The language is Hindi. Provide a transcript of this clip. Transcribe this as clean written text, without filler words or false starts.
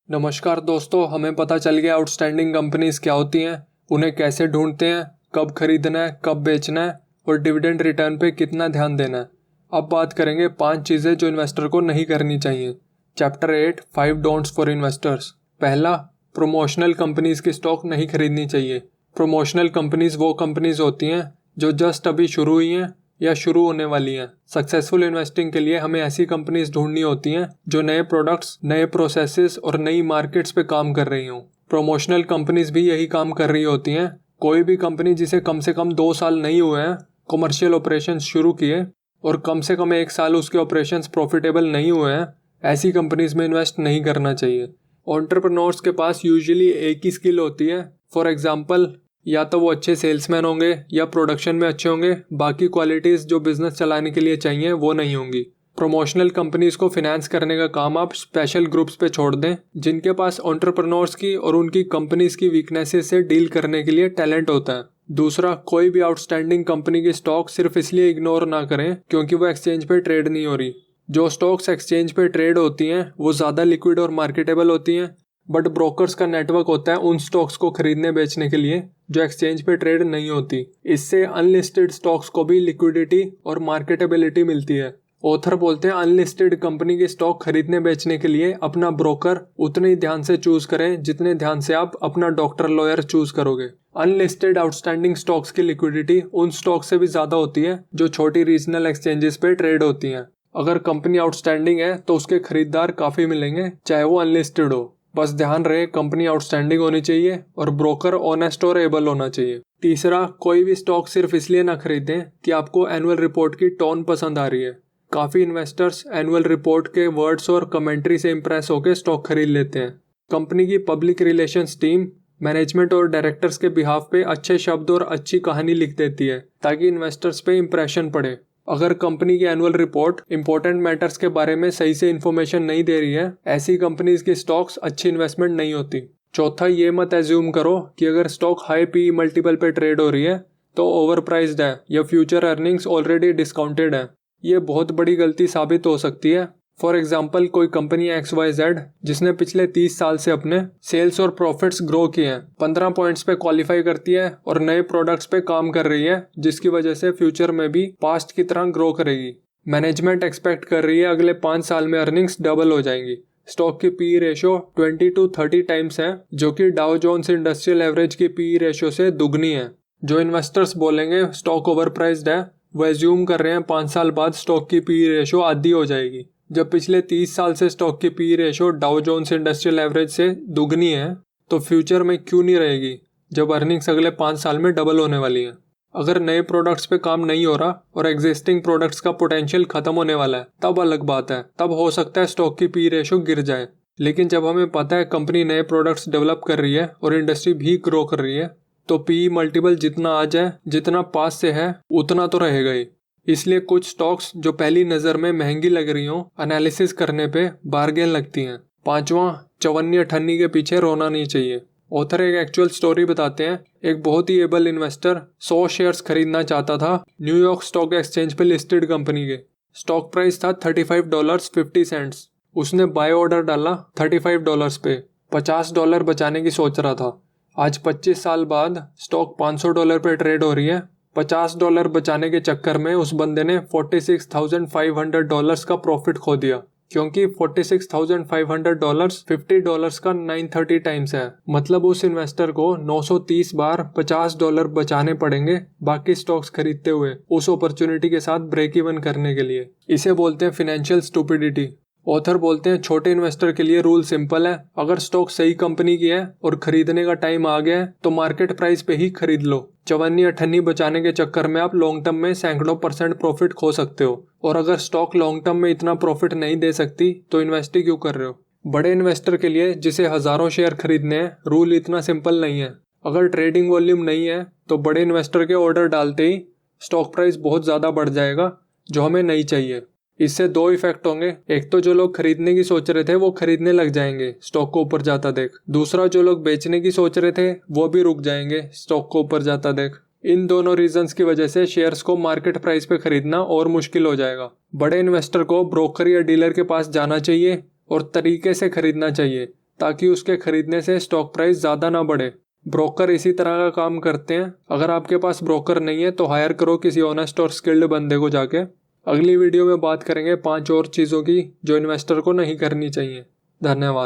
नमस्कार दोस्तों, हमें पता चल गया आउटस्टैंडिंग कंपनीज क्या होती हैं, उन्हें कैसे ढूंढते हैं, कब खरीदना है, कब बेचना है और डिविडेंड रिटर्न पे कितना ध्यान देना है। अब बात करेंगे 5 चीज़ें जो इन्वेस्टर को नहीं करनी चाहिए। Chapter 8 5 don'ts for investors. पहला, प्रमोशनल कंपनीज की स्टॉक नहीं खरीदनी चाहिए। प्रमोशनल कंपनीज वो कंपनीज होती हैं जो जस्ट अभी शुरू हुई हैं या शुरू होने वाली हैं। सक्सेसफुल इन्वेस्टिंग के लिए हमें ऐसी कंपनीज ढूंढनी होती हैं जो नए प्रोडक्ट्स, नए प्रोसेसेस और नई मार्केट्स पे काम कर रही हों। प्रमोशनल कंपनीज भी यही काम कर रही होती हैं। कोई भी कंपनी जिसे कम से कम 2 साल नहीं हुए हैं कमर्शियल ऑपरेशंस शुरू किए और कम से कम 1 साल उसके ऑपरेशंस प्रॉफिटेबल नहीं हुए हैं, ऐसी कंपनीज में इन्वेस्ट नहीं करना चाहिए। एंटरप्रेन्योर्स के पास यूजुअली एक ही स्किल होती है। फॉर एग्जांपल, या तो वो अच्छे सेल्समैन होंगे या प्रोडक्शन में अच्छे होंगे, बाकी क्वालिटीज़ जो बिजनेस चलाने के लिए चाहिए वो नहीं होंगी। प्रमोशनल कंपनीज को फिनेंस करने का काम आप स्पेशल ग्रुप्स पे छोड़ दें जिनके पास एंटरप्रेन्योर्स की और उनकी कंपनीज की वीकनेसेस से डील करने के लिए टैलेंट होता है। दूसरा, कोई भी आउटस्टैंडिंग कंपनी की स्टॉक सिर्फ इसलिए इग्नोर ना करें क्योंकि वो एक्सचेंज पे ट्रेड नहीं हो रही। जो स्टॉक्स एक्सचेंज पे ट्रेड होती हैं वो ज़्यादा लिक्विड और मार्केटेबल होती हैं, बट ब्रोकर्स का नेटवर्क होता है उन स्टॉक्स को खरीदने बेचने के लिए जो एक्सचेंज पे ट्रेड नहीं होती। इससे अनलिस्टेड स्टॉक्स को भी लिक्विडिटी और मार्केटेबिलिटी मिलती है। ऑथर बोलते हैं अनलिस्टेड कंपनी की स्टॉक खरीदने बेचने के लिए अपना ब्रोकर उतने ही ध्यान से चूज करें जितने ध्यान से आप अपना डॉक्टर लॉयर चूज करोगे। अनलिस्टेड आउटस्टैंडिंग स्टॉक्स की लिक्विडिटी उन स्टॉक से भी ज्यादा होती है जो छोटी रीजनल एक्सचेंजेस पे ट्रेड होती हैं। अगर कंपनी आउटस्टैंडिंग है तो उसके खरीदार काफी मिलेंगे, चाहे वो अनलिस्टेड हो। बस ध्यान रहे कंपनी आउटस्टैंडिंग होनी चाहिए और ब्रोकर ऑनेस्ट और एबल होना चाहिए। तीसरा, कोई भी स्टॉक सिर्फ इसलिए ना खरीदें कि आपको एनुअल रिपोर्ट की टोन पसंद आ रही है। काफ़ी इन्वेस्टर्स एनुअल रिपोर्ट के वर्ड्स और कमेंट्री से इंप्रेस होकर स्टॉक खरीद लेते हैं। कंपनी की पब्लिक रिलेशंस टीम मैनेजमेंट और डायरेक्टर्स के बिहाफ पे अच्छे शब्द और अच्छी कहानी लिख देती है ताकि इन्वेस्टर्स पे इंप्रेशन पड़े। अगर कंपनी की एनुअल रिपोर्ट इंपॉर्टेंट मैटर्स के बारे में सही से इन्फॉर्मेशन नहीं दे रही है, ऐसी कंपनीज की स्टॉक्स अच्छी इन्वेस्टमेंट नहीं होती। चौथा, ये मत एज्यूम करो कि अगर स्टॉक हाई पी मल्टीपल पे ट्रेड हो रही है तो ओवर प्राइस्ड है या फ्यूचर अर्निंग्स ऑलरेडी डिस्काउंटेड है। ये बहुत बड़ी गलती साबित हो सकती है। फॉर एग्जाम्पल, कोई कंपनी XYZ जिसने पिछले 30 साल से अपने सेल्स और प्रॉफिट्स ग्रो किए हैं 15 पॉइंट्स पे क्वालिफाई करती है और नए प्रोडक्ट्स पे काम कर रही है जिसकी वजह से फ्यूचर में भी पास्ट की तरह ग्रो करेगी। मैनेजमेंट एक्सपेक्ट कर रही है अगले 5 साल में अर्निंग्स डबल हो जाएंगी। स्टॉक की पी रेशो 20 to 30 टाइम्स है जो कि डाउ जोन्स इंडस्ट्रियल एवरेज की पी रेशो से दुगनी है। जो इन्वेस्टर्स बोलेंगे स्टॉक ओवर प्राइस्ड है वो एज्यूम कर रहे हैं 5 साल बाद स्टॉक की पी रेशो आधी हो जाएगी। जब पिछले 30 साल से स्टॉक की P ratio Dow Jones industrial average से दुगनी है तो फ्यूचर में क्यों नहीं रहेगी जब अर्निंग्स अगले 5 साल में डबल होने वाली है। अगर नए प्रोडक्ट्स पे काम नहीं हो रहा और एग्जिस्टिंग प्रोडक्ट्स का पोटेंशियल खत्म होने वाला है तब अलग बात है, तब हो सकता है स्टॉक की पी रेशो गिर जाए। लेकिन जब हमें पता है कंपनी नए प्रोडक्ट्स डेवलप कर रही है और इंडस्ट्री भी ग्रो कर रही है तो पी मल्टीपल जितना आ जाए, जितना पास से है उतना तो रहेगा ही। इसलिए कुछ स्टॉक्स जो पहली नज़र में महंगी लग रही हों एनालिसिस करने पे बार्गेन लगती हैं। पांचवा, चवन्नी अठन्नी के पीछे रोना नहीं चाहिए। ऑथर एक एक्चुअल स्टोरी बताते हैं। एक बहुत ही एबल इन्वेस्टर 100 शेयर्स खरीदना चाहता था न्यूयॉर्क स्टॉक एक्सचेंज पे लिस्टेड कंपनी के। स्टॉक प्राइस था $35.50। उसने बाय ऑर्डर डाला $35 पे, $50 बचाने की सोच रहा था। आज 25 साल बाद स्टॉक $500 पे ट्रेड हो रही है। $50 बचाने के चक्कर में उस बंदे ने $46,500 का प्रॉफिट खो दिया क्योंकि $46,500 $50 का 930 टाइम्स है। मतलब उस इन्वेस्टर को 930 बार $50 बचाने पड़ेंगे बाकी स्टॉक्स खरीदते हुए उस अपॉर्चुनिटी के साथ ब्रेक इवन करने के लिए। इसे बोलते हैं फाइनेंशियल स्टूपिडिटी। ऑथर बोलते हैं छोटे इन्वेस्टर के लिए रूल सिंपल है, अगर स्टॉक सही कंपनी की है और खरीदने का टाइम आ गया है तो मार्केट प्राइस पे ही खरीद लो। चवन्नी अठन्नी बचाने के चक्कर में आप लॉन्ग टर्म में सैकड़ों % प्रॉफिट खो सकते हो, और अगर स्टॉक लॉन्ग टर्म में इतना प्रॉफिट नहीं दे सकती तो इन्वेस्ट ही क्यों कर रहे हो। बड़े इन्वेस्टर के लिए जिसे हजारों शेयर खरीदने हैं रूल इतना सिंपल नहीं है। अगर ट्रेडिंग वॉल्यूम नहीं है तो बड़े इन्वेस्टर के ऑर्डर डालते ही स्टॉक प्राइस बहुत ज़्यादा बढ़ जाएगा जो हमें नहीं चाहिए। इससे 2 इफेक्ट होंगे। एक तो जो लोग खरीदने की सोच रहे थे वो खरीदने लग जाएंगे स्टॉक को ऊपर जाता देख। दूसरा, जो लोग बेचने की सोच रहे थे वो भी रुक जाएंगे स्टॉक को ऊपर जाता देख। इन दोनों रीजंस की वजह से शेयर्स को मार्केट प्राइस पे खरीदना और मुश्किल हो जाएगा। बड़े इन्वेस्टर को ब्रोकर या डीलर के पास जाना चाहिए और तरीके से खरीदना चाहिए ताकि उसके खरीदने से स्टॉक प्राइस ज़्यादा ना बढ़े। ब्रोकर इसी तरह का काम करते हैं। अगर आपके पास ब्रोकर नहीं है तो हायर करो किसी ऑनेस्ट और स्किल्ड बंदे को जाके। अगली वीडियो में बात करेंगे 5 और चीज़ों की जो इन्वेस्टर को नहीं करनी चाहिए। धन्यवाद।